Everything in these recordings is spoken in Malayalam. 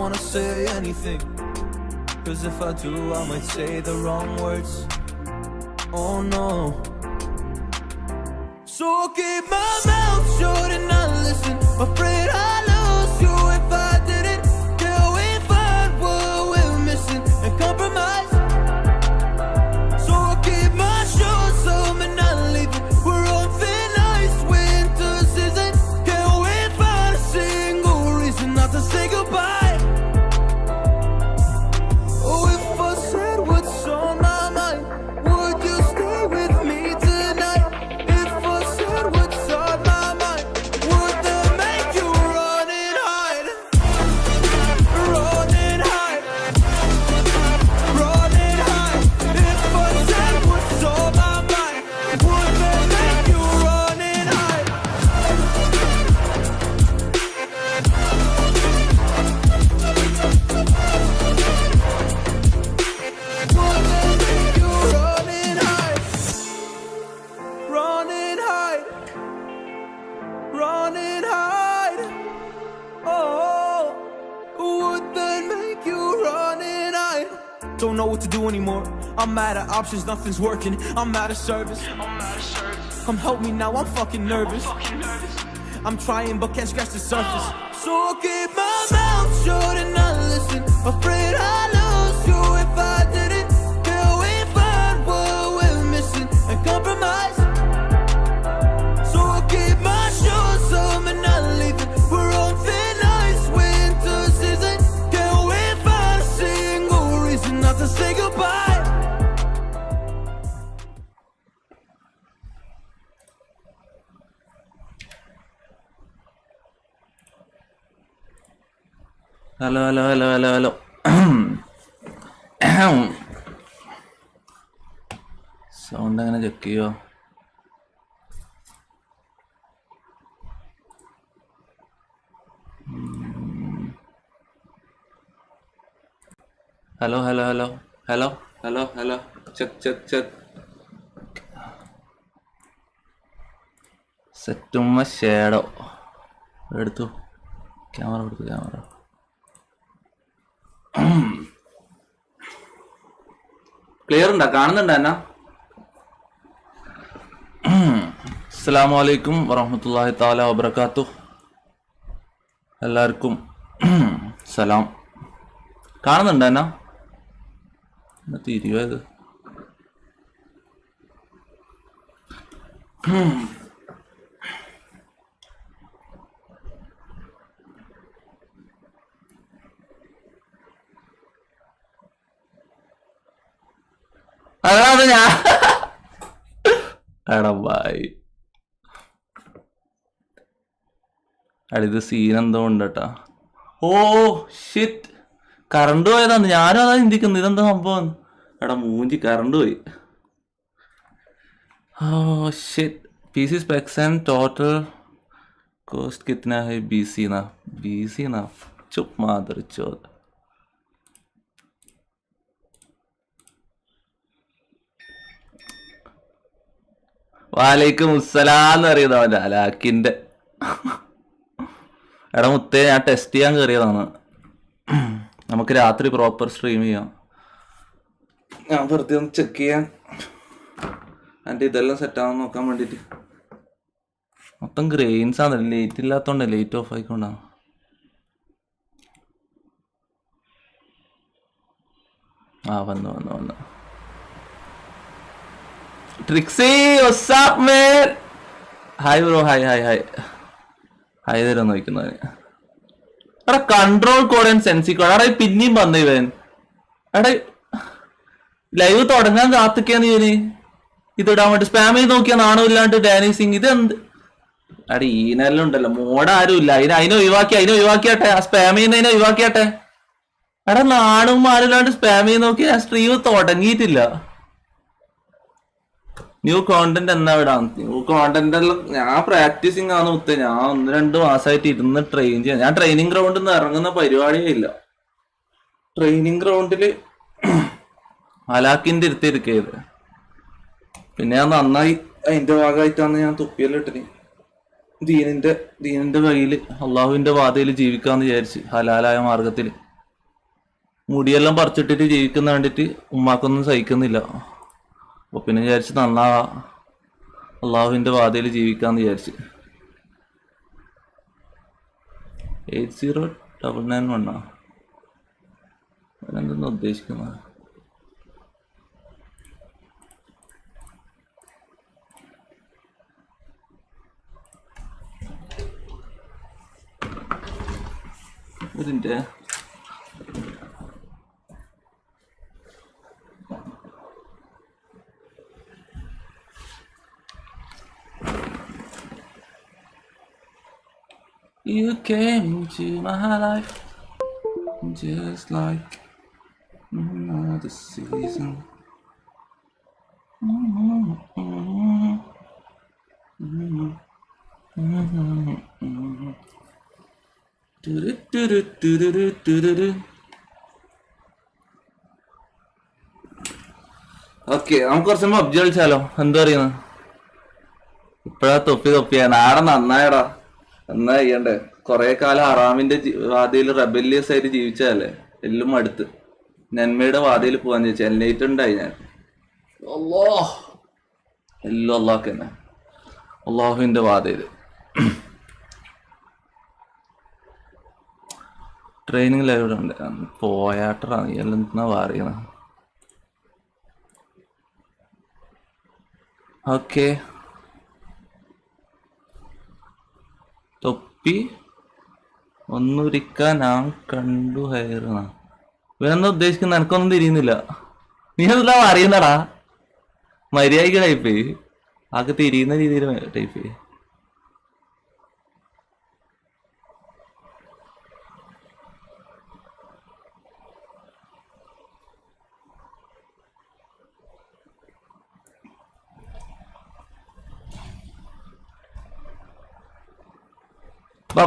wanna say anything, cause if I do I might say the wrong words. Oh no. So I'll keep my mouth shut and not listen. Afraid I lose you if I didn't. Till we find what we're missing and compromise. So I'll keep my shoes on and not leaving. We're on thin ice, winter season. Can't wait for a single reason not to say goodbye. Oh, if I said what's on my mind, would you stay with me tonight? If I said what's on my mind, would that make you run and hide? Run and hide. Run and hide. If I said what's on my mind, would that make you run and hide? Would that make you run and hide? Run and hide. Run and hide. Oh, would that make you run and hide? Don't know what to do anymore. I'm out of options, nothing's working. I'm out of service. Come help me now, I'm fucking nervous. I'm trying but can't scratch the surface. So I'll keep my mouth shut and not listen. Afraid I lose you if I didn't. Till we find what we're missing and compromise. So I'll keep my shoes on and not leaving. We're on thin ice, winter season. Can't wait for a single reason not to say goodbye. Hello sound അങ്ങനെ ചെക്ക് ചെയ്യോ? ഹലോ ചെക്ക് സെറ്റുമ്മ ഷേഡോ എടുത്തു. ക്യാമറ ക്ലിയർ ഉണ്ടാ? കാണുന്നുണ്ടോ എന്നാ? അസ്സലാമു അലൈക്കും വറഹ്മത്തുള്ളാഹി തആല വബറകാതുഹു. എല്ലാവർക്കും സലാം. കാണുന്നുണ്ടോ എന്നാ? തിരിയത് അതാണ് ഞാൻ എടാ ബായ് ഇത് സീൻ എന്തോ ഉണ്ട് കേട്ടാ. ഓ ഷിറ്റ്, കറണ്ട് പോയതാണ്. ഞാനും അതാ ചിന്തിക്കുന്നത്, ഇതെന്താ സംഭവം. എടാ മൂഞ്ചി കറണ്ട് പോയി. Oh shit. PC specs and total cost कितना है? BC ना चुप मादर चोद. വാലൈക്കും മുസ്സലാന്ന് അറിയുന്നവൻ്റെ അലാക്കിൻ്റെ. എടാ മുത്തേ, ഞാൻ ടെസ്റ്റ് ചെയ്യാൻ കയറിയതാണ്. നമുക്ക് രാത്രി പ്രോപ്പർ സ്ട്രീം ചെയ്യാം. ഞാൻ വെറുതെ ഒന്ന് ചെക്ക് ചെയ്യാൻ, എൻ്റെ ഇതെല്ലാം സെറ്റാണെന്ന് നോക്കാൻ വേണ്ടിയിട്ട്. മൊത്തം ഗ്രെയിൻസ് ആണ്. ലേറ്റ് ഇല്ലാത്തതുകൊണ്ട് ലേറ്റ് ഓഫ് ആയിക്കൊണ്ടാണ്. വന്നു Trixie, WhatsApp man. Hi bro, hi തരാൻ നോക്കുന്നവന്. എടാ കൺട്രോൾ കോഡ് ആൻഡ് സെൻസി കോഡ്. എടാ പിന്നെയും വന്നു ഇവൻ. എടാ ലൈവ് തുടങ്ങാൻ കാത്തിക്കാന്ന് ഇവന് ഇതിടാൻ വേണ്ടി. സ്പാം ചെയ്ത് നോക്കിയാൽ നാണോ ഇല്ലാണ്ട് ഡാനി സിംഗ്. ഇതെന്ത് എടാ ഈനെല്ലാം ഉണ്ടല്ലോ, മോഡ് ആരും ഇല്ല. അതിനെ ഒഴിവാക്കിയാട്ടെ. ആ സ്പാം ചെയ്യുന്നതിനെ ഒഴിവാക്കിയാട്ടെ. എടാ നാണും ആരുമില്ലാണ്ട് സ്പാം ചെയ്ത് നോക്കി ആ സ്ട്രീം തുടങ്ങിയിട്ടില്ല. ന്യൂ കോണ്ടന്റ് എന്നാ വിടാം? ന്യൂ കോണ്ടന്റ് എല്ലാം ഞാൻ പ്രാക്ടീസിങ് ആണ് മുത്തേ. ഞാൻ 1-2 മാസമായിട്ട് ഇരുന്ന് ട്രെയിൻ ചെയ്യാൻ. ഞാൻ ട്രെയിനിങ് ഗ്രൗണ്ടിൽ നിന്ന് ഇറങ്ങുന്ന പരിപാടിയേ ഇല്ല. ട്രെയിനിങ് ഗ്രൗണ്ടില് അലാക്കിന്റെ ഇരുത്തിയിരിക്കത്. പിന്നെ ഞാൻ നന്നായി അതിന്റെ ഭാഗമായിട്ടാണ് ഞാൻ തുപ്പിയെല്ലിട്ടിന്. ദീനിന്റെ കയ്യിൽ അള്ളാഹുവിന്റെ പാതയിൽ ജീവിക്കാന്ന് വിചാരിച്ച് ഹലാലായ മാർഗത്തിൽ മുടിയെല്ലാം പറിച്ചിട്ടിട്ട് ജീവിക്കുന്ന കണ്ടിട്ട് ഉമ്മാക്കൊന്നും സഹിക്കുന്നില്ല. അപ്പൊ പിന്നെ വിചാരിച്ച് നന്നാവാ, അള്ളാഹുവിന്റെ വാതയിൽ ജീവിക്കാന്ന് വിചാരിച്ച്. 80991 എന്തെന്ന് ഉദ്ദേശിക്കുന്നത്? ഇതിന്റെ You came into my life just like another season. Okay, നമുക്ക് കുറച്ച് പബ്ജി കളിച്ചാലോ? എന്താ പറയുന്നത്? ഇപ്പഴാ തൊപ്പിയാ നാളെ നന്നായടാ. എന്നാ ചെയ്യണ്ടേ? കൊറേ കാലം ഹറാമിന്റെ വാതിയിൽ റെബല്യസ് ആയിട്ട് ജീവിച്ചതല്ലേ, എല്ലാം അടുത്ത് നന്മയുടെ വാതിയിൽ പോവാൻ ചോദിച്ചാൽ എൻലൈറ്റ് ഉണ്ടായി ഞാൻ. എല്ലാം അള്ളാഹ് തന്നെ, അള്ളാഹുവിന്റെ വാതിൽ. ട്രെയിനിങ് ലൈവ് ഉണ്ട്. പോയാട്ടറാണ് എല്ലാം എന്നാ പറയുന്നത്. ഓക്കെ, തൊപ്പി ഒന്നൊരിക്കാൻ ഞാൻ കണ്ടു ഹയറുന്ന ഇവനെന്താ ഉദ്ദേശിക്കുന്ന? എനക്കൊന്നും തിരിയുന്നില്ല. നീ എല്ലാം അറിയുന്നടാ. മര്യാദക്ക് ടൈപ്പ് ആകെ തിരിയുന്ന രീതിയിൽ ടൈപ്പ്.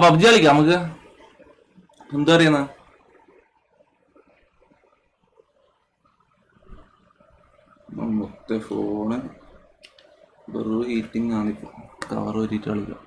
പബ്ജി കളിക്കാം നമുക്ക്. എന്താ അറിയുന്ന? മൊത്തം ഫോണ് വെറും ഹീറ്റിംഗ് ആണിപ്പോ. കവർ ഊരിയിട്ട് കളിക്കാം.